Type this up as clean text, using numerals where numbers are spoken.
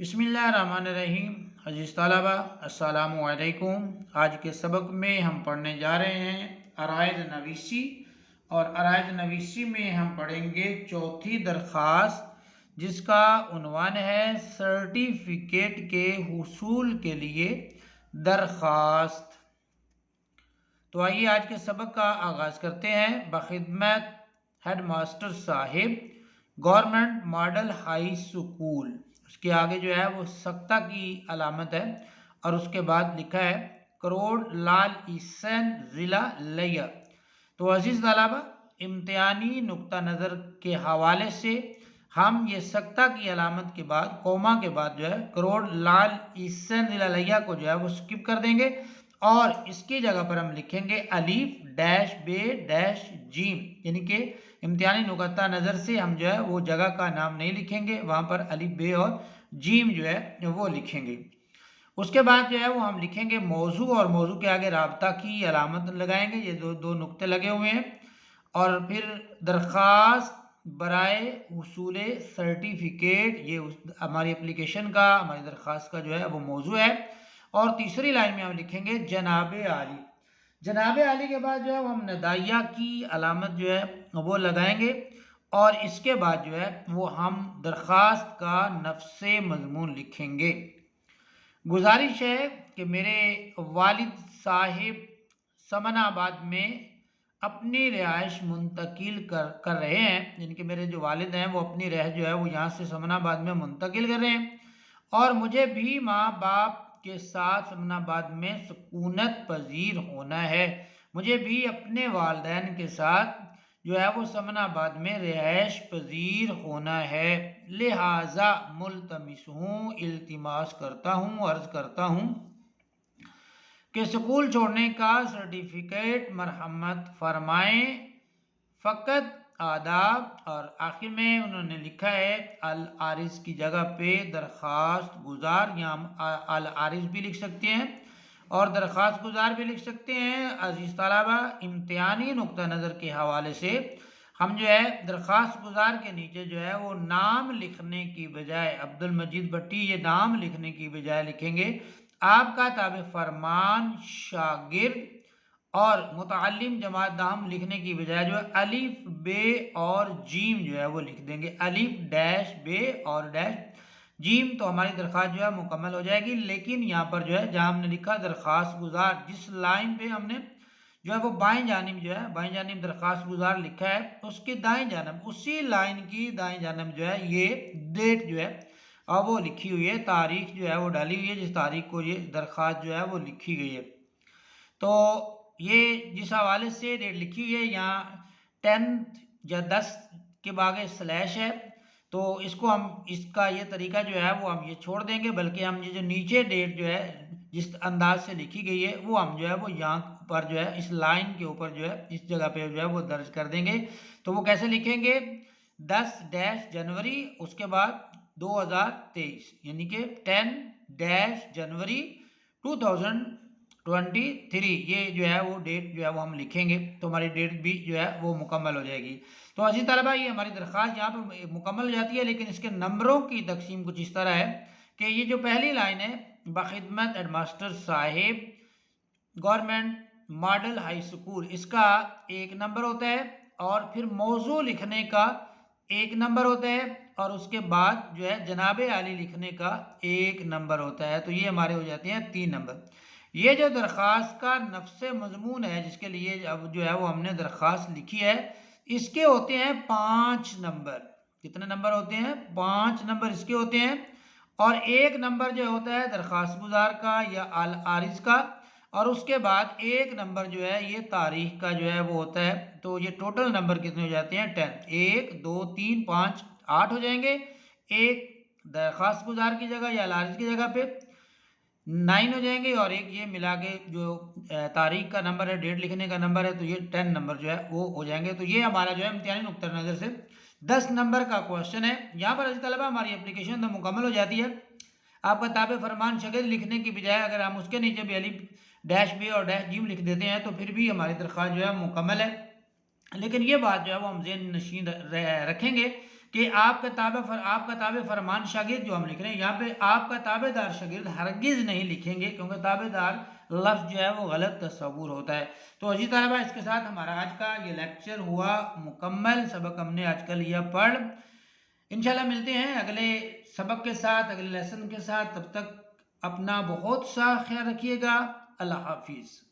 بسم اللہ الرحمن الرحیم۔ عزیز طلبہ السلام علیکم۔ آج کے سبق میں ہم پڑھنے جا رہے ہیں عرائض نویسی، اور عرائض نویسی میں ہم پڑھیں گے چوتھی درخواست، جس کا عنوان ہے سرٹیفکیٹ کے حصول کے لیے درخواست۔ تو آئیے آج کے سبق کا آغاز کرتے ہیں۔ بخدمت ہیڈ ماسٹر صاحب، گورنمنٹ ماڈل ہائی سکول، اس کے آگے جو ہے وہ سکتہ کی علامت ہے، اور اس کے بعد لکھا ہے کروڑ لال احسن ضلع لیا۔ تو عزیز طلبہ، امتحانی نقطہ نظر کے حوالے سے ہم یہ سکتہ کی علامت کے بعد کوما کے بعد جو ہے کروڑ لال احسن ضلع لیا کو جو ہے وہ سکپ کر دیں گے، اور اس کی جگہ پر ہم لکھیں گے الف ڈیش بے ڈیش جیم، یعنی کہ امتحانی نقطہ نظر سے ہم جو ہے وہ جگہ کا نام نہیں لکھیں گے، وہاں پر الف بے اور جیم جو ہے وہ لکھیں گے۔ اس کے بعد جو ہے وہ ہم لکھیں گے موضوع، اور موضوع کے آگے رابطہ کی علامت لگائیں گے، یہ دو نقطے لگے ہوئے ہیں، اور پھر درخواست برائے حصول سرٹیفکیٹ، یہ ہماری اپلیکیشن کا، ہماری درخواست کا جو ہے وہ موضوع ہے۔ اور تیسری لائن میں ہم لکھیں گے جناب عالی۔ جناب عالی کے بعد جو ہے ہم ندائیہ کی علامت جو ہے وہ لگائیں گے، اور اس کے بعد جو ہے وہ ہم درخواست کا نفس مضمون لکھیں گے۔ گزارش ہے کہ میرے والد صاحب سمن آباد میں اپنی رہائش منتقل کر رہے ہیں، یعنی کہ میرے جو والد ہیں وہ اپنی رہائش جو ہے وہ یہاں سے سمن آباد میں منتقل کر رہے ہیں، اور مجھے بھی ماں باپ کے ساتھ سمن آباد میں سکونت پذیر ہونا ہے۔ مجھے بھی اپنے والدین کے ساتھ جو ہے وہ سمن آباد میں رہائش پذیر ہونا ہے، لہٰذا ملتمس ہوں، التماس کرتا ہوں، عرض کرتا ہوں کہ سکول چھوڑنے کا سرٹیفکیٹ مرحمت فرمائیں، فقط آداب۔ اور آخر میں انہوں نے لکھا ہے العارض کی جگہ پہ درخواست گزار، یا ہم العارض بھی لکھ سکتے ہیں اور درخواست گزار بھی لکھ سکتے ہیں۔ عزیز طلبہ، امتحانی نقطہ نظر کے حوالے سے ہم جو ہے درخواست گزار کے نیچے جو ہے وہ نام لکھنے کی بجائے، عبد المجید بٹی، یہ نام لکھنے کی بجائے لکھیں گے آپ کا تابع فرمان شاگرد، اور متعلم جماعت نام لکھنے کی بجائے جو ہے الف بے اور جیم جو ہے وہ لکھ دیں گے، الف ڈیش بے اور ڈیش جیم، تو ہماری درخواست جو ہے مکمل ہو جائے گی۔ لیکن یہاں پر جو ہے جہاں ہم نے لکھا درخواست گزار، جس لائن پہ ہم نے جو ہے وہ بائیں جانب جو ہے بائیں جانب درخواست گزار لکھا ہے، اس کی دائیں جانب، اسی لائن کی دائیں جانب جو ہے یہ ڈیٹ جو ہے اور وہ لکھی ہوئی ہے، تاریخ جو ہے وہ ڈالی ہوئی ہے جس تاریخ کو یہ درخواست جو ہے وہ لکھی گئی ہے۔ تو یہ جس حوالے سے ڈیٹ لکھی ہوئی ہے، یہاں 10 یا 10 کے باغے سلیش ہے، تو اس کو ہم اس کا یہ طریقہ جو ہے وہ ہم یہ چھوڑ دیں گے، بلکہ ہم یہ جو نیچے ڈیٹ جو ہے جس انداز سے لکھی گئی ہے وہ ہم جو ہے وہ یہاں پر جو ہے اس لائن کے اوپر جو ہے اس جگہ پہ جو ہے وہ درج کر دیں گے۔ تو وہ کیسے لکھیں گے؟ 10 ڈیش جنوری، اس کے بعد 2023، یعنی کہ 10 ڈیش جنوری 2023، یہ جو ہے وہ ڈیٹ جو ہے وہ ہم لکھیں گے، تو ہماری ڈیٹ بھی جو ہے وہ مکمل ہو جائے گی۔ تو عزیز طلبہ، یہ ہماری درخواست یہاں پر مکمل ہو جاتی ہے، لیکن اس کے نمبروں کی تقسیم کچھ اس طرح ہے کہ یہ جو پہلی لائن ہے بخدمت ہیڈ ماسٹر صاحب گورنمنٹ ماڈل ہائی سکول، اس کا 1 نمبر ہوتا ہے، اور پھر موضوع لکھنے کا 1 نمبر ہوتا ہے، اور اس کے بعد جو ہے جناب عالی لکھنے کا 1 نمبر ہوتا ہے، تو یہ ہمارے ہو جاتے ہیں 3 نمبر۔ یہ جو درخواست کا نفس مضمون ہے جس کے لیے اب جو ہے وہ ہم نے درخواست لکھی ہے، اس کے ہوتے ہیں 5 نمبر۔ کتنے نمبر ہوتے ہیں؟ 5 نمبر اس کے ہوتے ہیں، اور 1 نمبر جو ہوتا ہے درخواست گزار کا یا العارض کا، اور اس کے بعد 1 نمبر جو ہے یہ تاریخ کا جو ہے وہ ہوتا ہے۔ تو یہ ٹوٹل نمبر کتنے ہو جاتے ہیں؟ 10، 1 2 3 5 8 ہو جائیں گے، 1 درخواست گزار کی جگہ یا العارض کی جگہ پہ 9 ہو جائیں گے، اور 1 یہ ملا کے جو تاریخ کا نمبر ہے، ڈیٹ لکھنے کا نمبر ہے، تو یہ 10 نمبر جو ہے وہ ہو جائیں گے۔ تو یہ ہمارا جو ہے امتحانی نقطہ نظر سے 10 نمبر کا کوشچن ہے۔ یہاں پر عزیز طلبہ ہماری اپلیکیشن تو مکمل ہو جاتی ہے۔ آپ کا تابع فرمان شاگرد لکھنے کی بجائے اگر ہم اس کے نیچے بھی الف ڈیش بے اور ڈیش جیم لکھ دیتے ہیں تو پھر بھی ہماری درخواست جو ہے مکمل ہے۔ لیکن یہ بات جو ہے وہ ہم ذہن نشین رکھیں گے کہ آپ کا تابع فرمان شاگرد جو ہم لکھ رہے ہیں یہاں پہ آپ کا تابع دار شاگرد ہرگز نہیں لکھیں گے، کیونکہ تابع دار لفظ جو ہے وہ غلط تصور ہوتا ہے۔ تو عزیز طلبہ، اس کے ساتھ ہمارا آج کا یہ لیکچر ہوا مکمل، سبق ہم نے آج کا لیا پڑھ۔ انشاءاللہ ملتے ہیں اگلے سبق کے ساتھ، اگلے لیسن کے ساتھ، تب تک اپنا بہت سا خیال رکھیے گا۔ اللہ حافظ۔